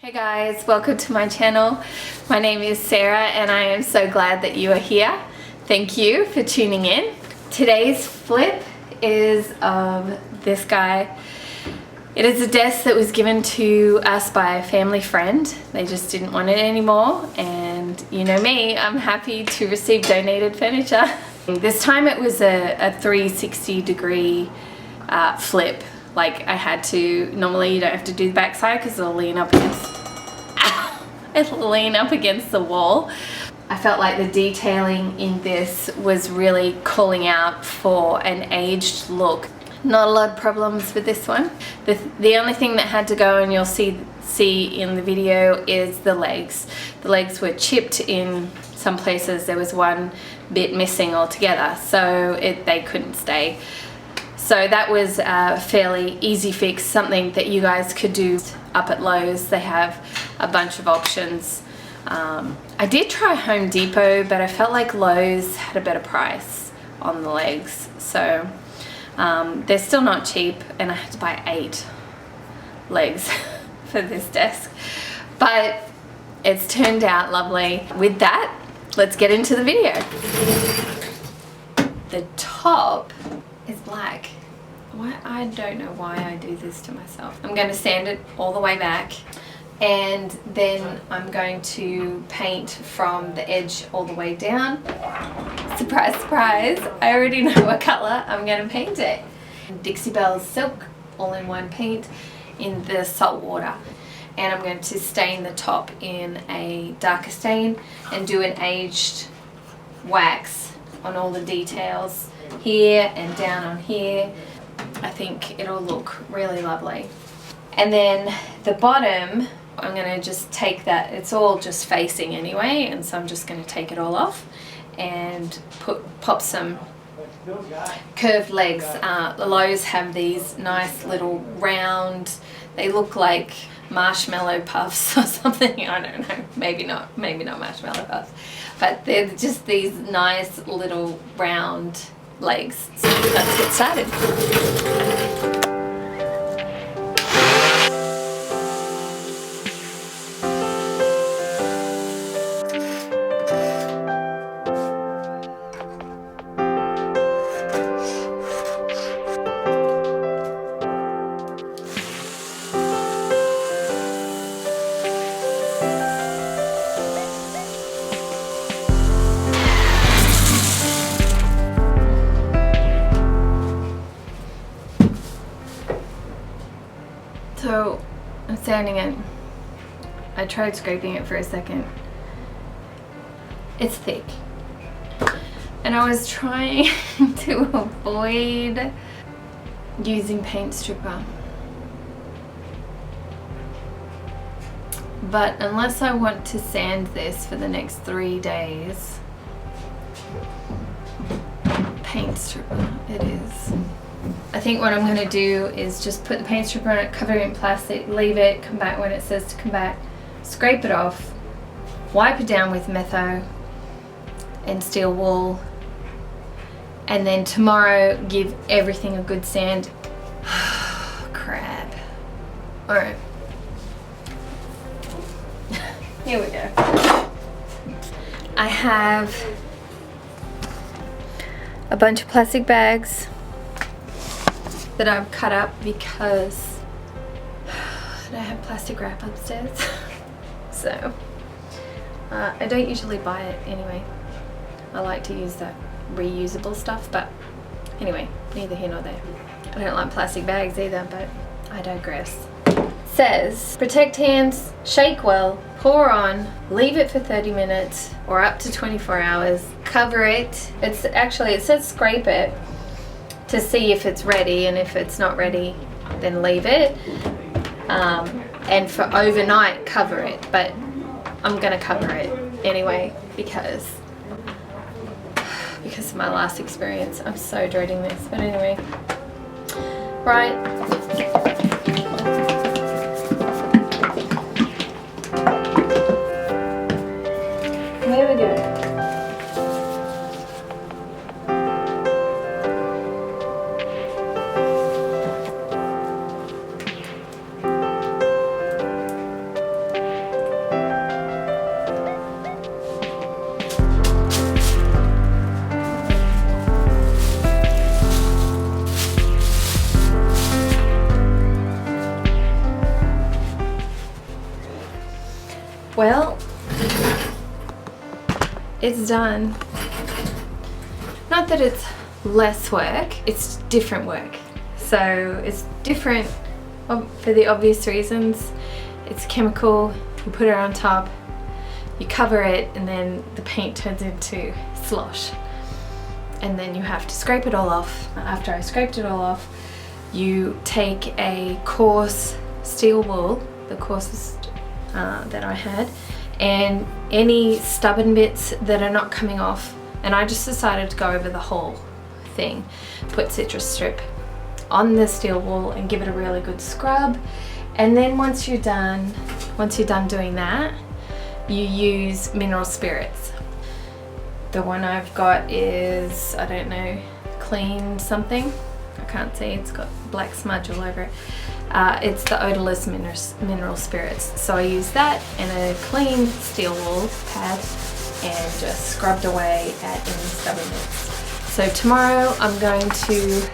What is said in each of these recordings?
Hey guys, welcome to my channel. My name is Sarah and I am so glad that you are here. Thank you for tuning in. Today's flip is of this guy. It is a desk that was given to us by a family friend. They just didn't want it anymore, and you know me, I'm happy to receive donated furniture. This time it was a 360 degree flip. Like I had to, normally you don't have to do the back side because it'll lean up against the wall. I felt like the detailing in this was really calling out for an aged look. Not a lot of problems with this one. The only thing that had to go, and you'll see in the video, is the legs. The legs were chipped in some places. There was one bit missing altogether, so they couldn't stay. So that was a fairly easy fix, something that you guys could do up at Lowe's. They have a bunch of options. I did try Home Depot, but I felt like Lowe's had a better price on the legs. So they're still not cheap, and I had to buy 8 legs for this desk. But it's turned out lovely. With that, let's get into the video. The top is black. I don't know why I do this to myself. I'm going to sand it all the way back, and then I'm going to paint from the edge all the way down. Surprise, surprise, I already know what color I'm going to paint it. Dixie Belle Silk All-in-One paint in the salt water. And I'm going to stain the top in a darker stain and do an aged wax on all the details here and down on here. I think it'll look really lovely. And then the bottom, I'm going to just take that, it's all just facing anyway, and so I'm just going to take it all off and pop some curved legs. The Lowe's have these nice little round, they look like marshmallow puffs or something, I don't know, maybe not marshmallow puffs, but they're just these nice little round legs. So let's get started. So I'm sanding it. I tried scraping it for a second. It's thick. And I was trying to avoid using paint stripper. But unless I want to sand this for the next 3 days, paint stripper it is. I think what I'm going to do is just put the paint stripper on it, cover it in plastic, leave it, come back when it says to come back, scrape it off, wipe it down with Metho and steel wool, and then tomorrow give everything a good sand. Crap. Alright. Here we go. I have a bunch of plastic bags that I've cut up because I don't have plastic wrap upstairs. So I don't usually buy it anyway. I like to use that reusable stuff, but anyway, neither here nor there. I don't like plastic bags either, but I digress. Says protect hands, shake well, pour on, leave it for 30 minutes or up to 24 hours, cover it. It says scrape it to see if it's ready, and if it's not ready then leave it, and for overnight cover it. But I'm gonna cover it anyway because of my last experience. I'm so dreading this, but anyway, right. Here we go. Well, it's done. Not that it's less work, it's different work. So it's different for the obvious reasons. It's chemical, you put it on top, you cover it, and then the paint turns into slosh. And then you have to scrape it all off. After I scraped it all off, you take a coarse steel wool, the coarsest that I had, and any stubborn bits that are not coming off, and I just decided to go over the whole thing. Put citrus strip on the steel wool and give it a really good scrub, and then once you're done doing that, you use mineral spirits. The one I've got is, I don't know, clean something, I can't see, it's got black smudge all over it. It's the odorless mineral spirits. So I use that in a clean steel wool pad and just scrubbed away at any stubborn bits. So tomorrow I'm going to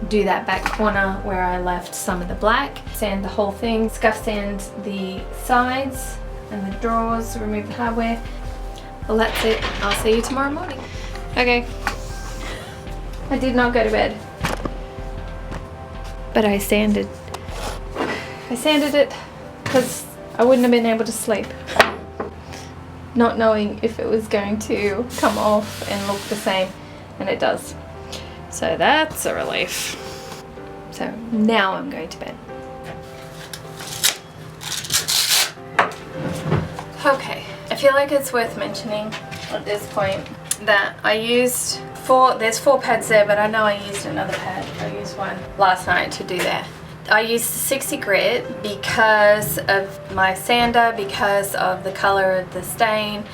do that back corner where I left some of the black, sand the whole thing, scuff sand the sides and the drawers, remove the hardware. Well, that's it. I'll see you tomorrow morning. Okay. I did not go to bed, but I sanded it because I wouldn't have been able to sleep, not knowing if it was going to come off and look the same, and it does. So that's a relief. So now I'm going to bed. Okay, I feel like it's worth mentioning at this point that I used there's 4 pads there, but I know I used another pad. I used one last night to do that. I used 60 grit because of my sander, because of the color of the stain,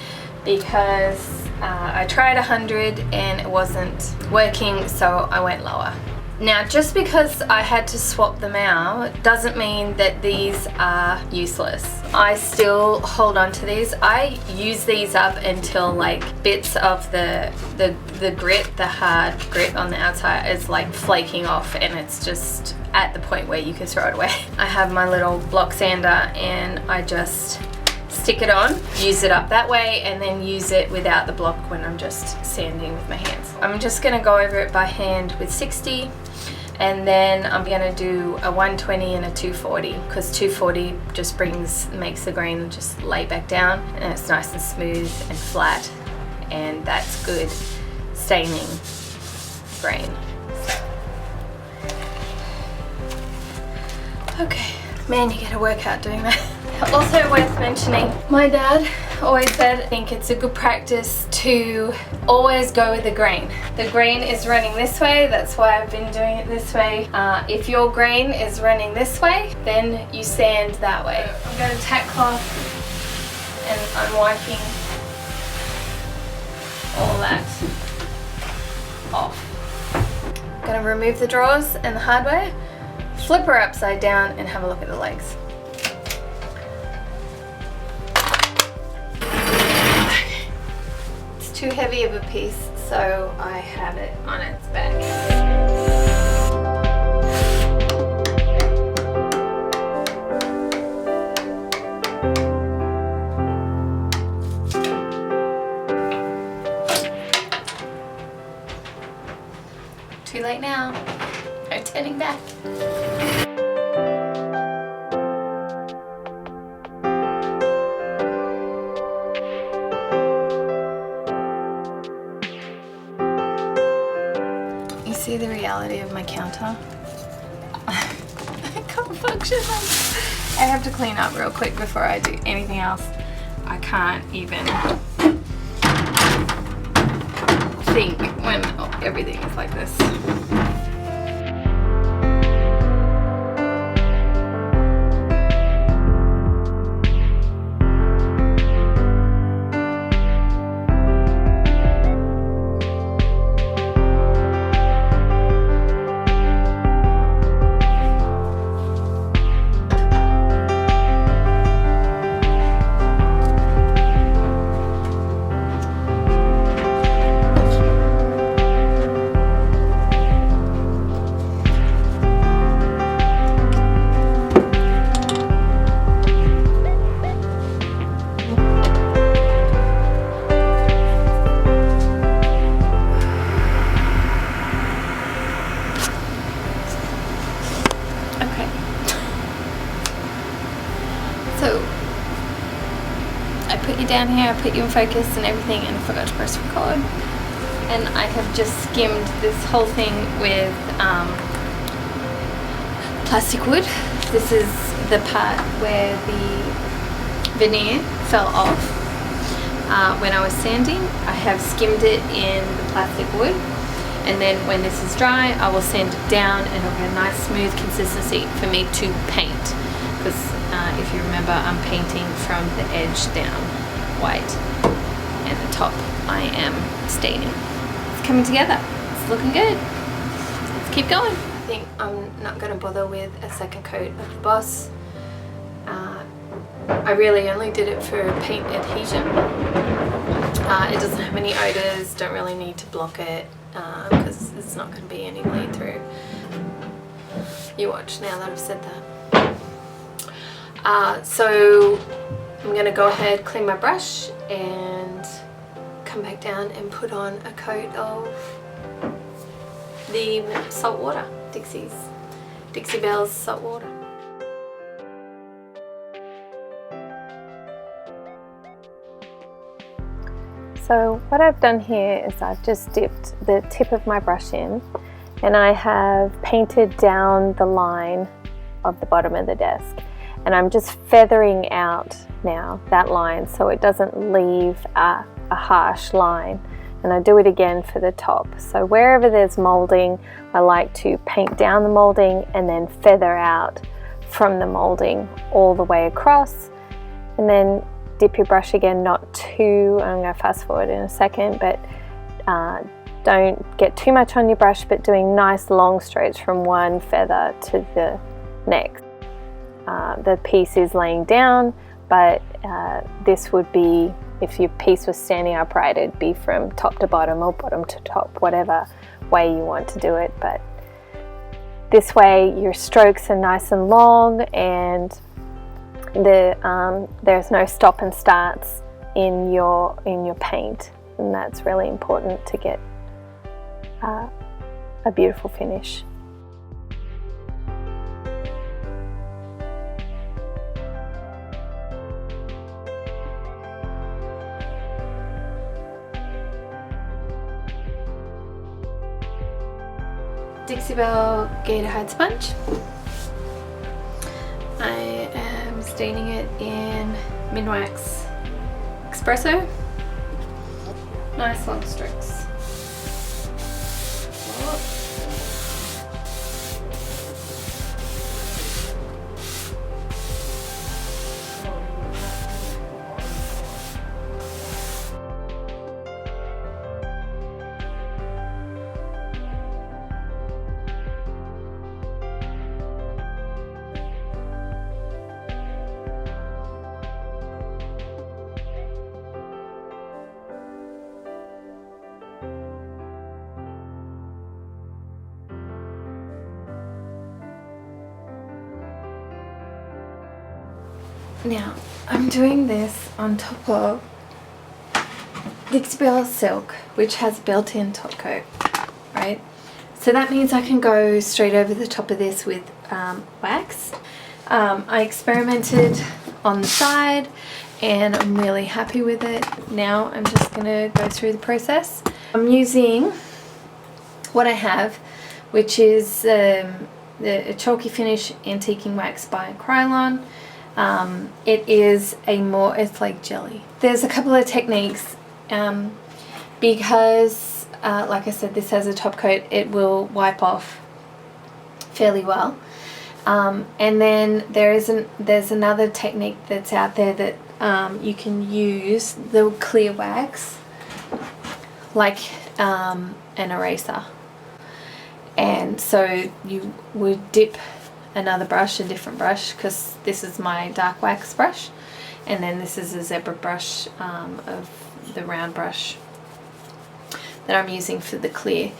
because I tried 100 and it wasn't working, so I went lower. Now, just because I had to swap them out doesn't mean that these are useless. I still hold on to these. I use these up until like bits of the grit, the hard grit on the outside is like flaking off, and it's just at the point where you can throw it away. I have my little block sander and I just stick it on, use it up that way, and then use it without the block when I'm just sanding with my hands. I'm just gonna go over it by hand with 60, and then I'm gonna do a 120 and a 240, because 240 just makes the grain just lay back down, and it's nice and smooth and flat, and that's good staining grain. Okay, man, you get a workout doing that. Also worth mentioning, my dad always said I think it's a good practice to always go with the grain. The grain is running this way, that's why I've been doing it this way. If your grain is running this way, then you sand that way. I'm going to tack cloth and I'm wiping all that off. I'm going to remove the drawers and the hardware, flip her upside down and have a look at the legs. Too heavy of a piece, so I have it on its back. Too late now. No turning back. See the reality of my counter? I can't function. I have to clean up real quick before I do anything else. I can't even think when everything is like this. I put you down here, I put you in focus and everything, and I forgot to press record. And I have just skimmed this whole thing with plastic wood. This is the part where the veneer fell off when I was sanding. I have skimmed it in the plastic wood, and then when this is dry I will sand it down and it'll get a nice smooth consistency for me to paint, because if you remember, I'm painting from the edge down white, and the top I am staining. It's coming together, it's looking good. Let's keep going. I think I'm not going to bother with a second coat of the Boss. I really only did it for paint adhesion. It doesn't have any odors, don't really need to block it because it's not going to be any bleed through. You watch now that I've said that. So I'm going to go ahead, clean my brush and come back down and put on a coat of the salt water, Dixie Belle's salt water. So what I've done here is I've just dipped the tip of my brush in, and I have painted down the line of the bottom of the desk, and I'm just feathering out now that line so it doesn't leave a harsh line. And I do it again for the top. So wherever there's molding, I like to paint down the molding and then feather out from the molding all the way across, and then dip your brush again, not too, I'm going to fast forward in a second, but don't get too much on your brush, but doing nice long strokes from one feather to the next. The piece is laying down, but this would be, if your piece was standing upright, it'd be from top to bottom or bottom to top, whatever way you want to do it. But this way your strokes are nice and long, and there's no stop and starts in your paint, and that's really important to get a beautiful finish. Dixie Belle Gator Hide Sponge. I am staining it in Minwax Espresso. Nice long strokes. Now, I'm doing this on top of Dixie Belle Silk, which has a built-in top coat, right? So that means I can go straight over the top of this with wax. I experimented on the side and I'm really happy with it. Now I'm just going to go through the process. I'm using what I have, which is the Chalky Finish Antiquing Wax by Krylon. It is it's like jelly. There's a couple of techniques because like I said, this has a top coat, it will wipe off fairly well. And then there's another technique that's out there that you can use the clear wax like an eraser. And so you would dip another brush, a different brush, because this is my dark wax brush, and then this is a zebra brush of the round brush that I'm using for the clear.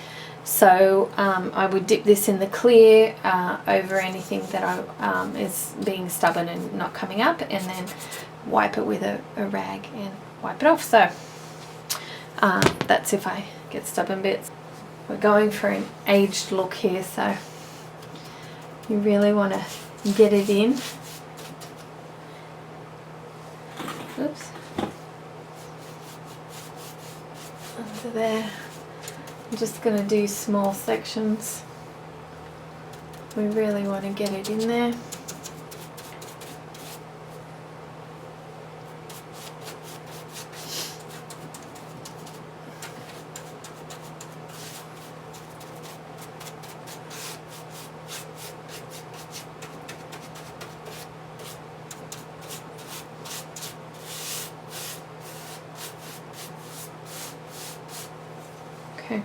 So I would dip this in the clear over anything that is being stubborn and not coming up, and then wipe it with a rag and wipe it off. So that's if I get stubborn bits. We're going for an aged look here, so you really want to get it in. Oops. under there. I'm just going to do small sections. We really want to get it in there. Okay.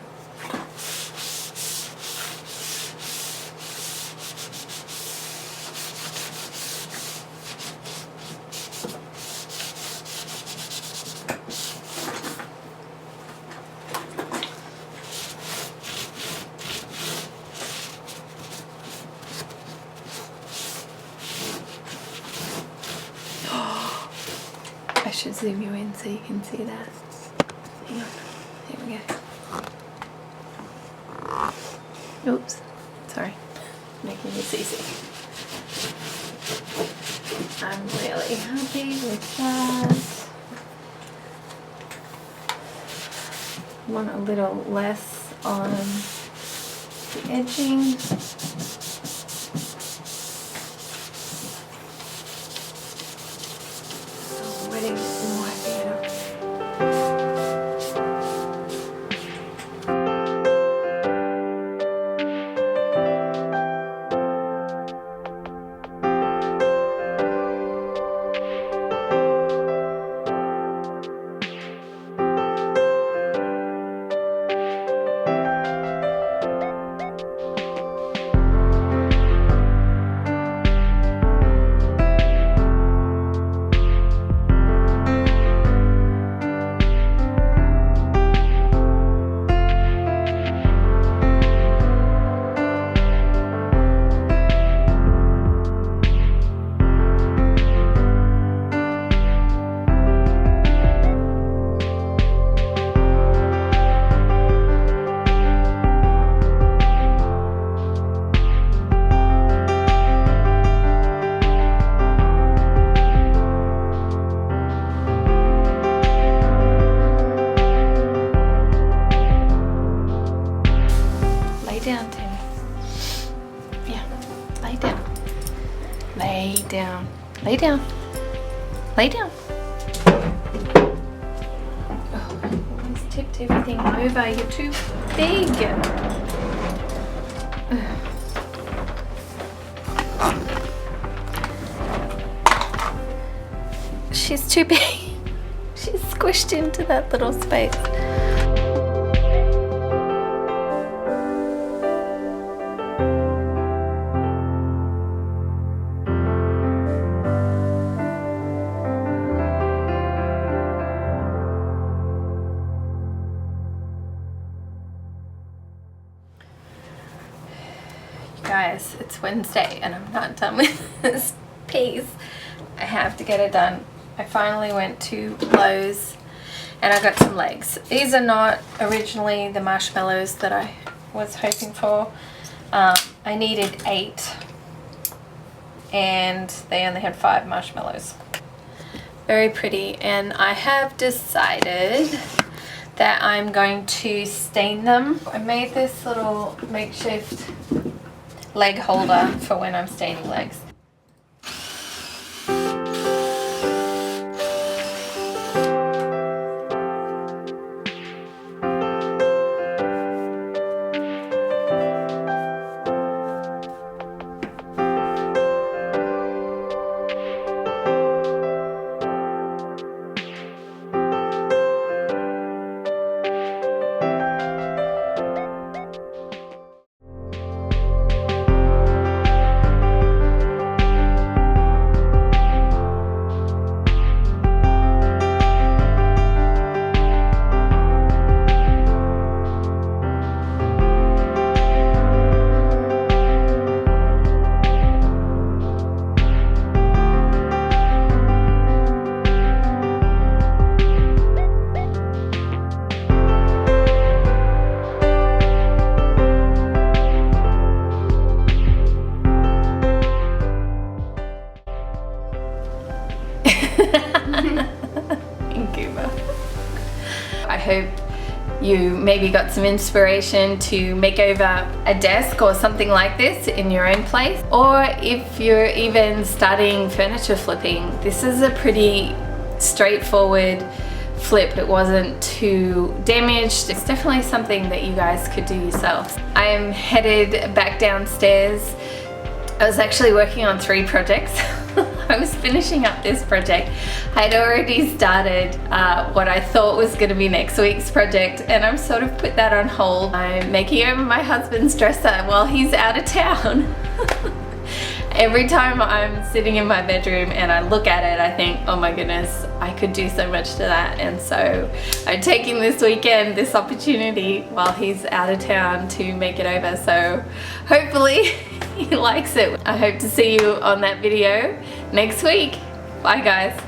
I should zoom you in so you can see that. Hang on. There we go. Oops. Sorry. Making this easy. I'm really happy with that. Want a little less on the edging. Wetting it more here. Down, Tammy. Yeah, lay down. Lay down. Lay down. Lay down. Oh, almost tipped everything over. You're too big. She's too big. She's squished into that little space. Guys, it's Wednesday and I'm not done with this piece. I have to get it done. I finally went to Lowe's and I got some legs. These are not originally the marshmallows that I was hoping for. I needed 8 and they only had 5 marshmallows. Very pretty, and I have decided that I'm going to stain them. I made this little makeshift leg holder for when I'm staining legs. I hope you maybe got some inspiration to make over a desk or something like this in your own place, or if you're even starting furniture flipping, this is a pretty straightforward flip. It wasn't too damaged. It's definitely something that you guys could do yourselves. I am headed back downstairs. I was actually working on 3 projects. I was finishing up this project. I'd already started what I thought was going to be next week's project, and I've sort of put that on hold. I'm making over my husband's dresser while he's out of town. Every time I'm sitting in my bedroom and I look at it, I think, oh my goodness, I could do so much to that. And so I'm taking this weekend, this opportunity while he's out of town to make it over. So hopefully he likes it. I hope to see you on that video next week. Bye guys.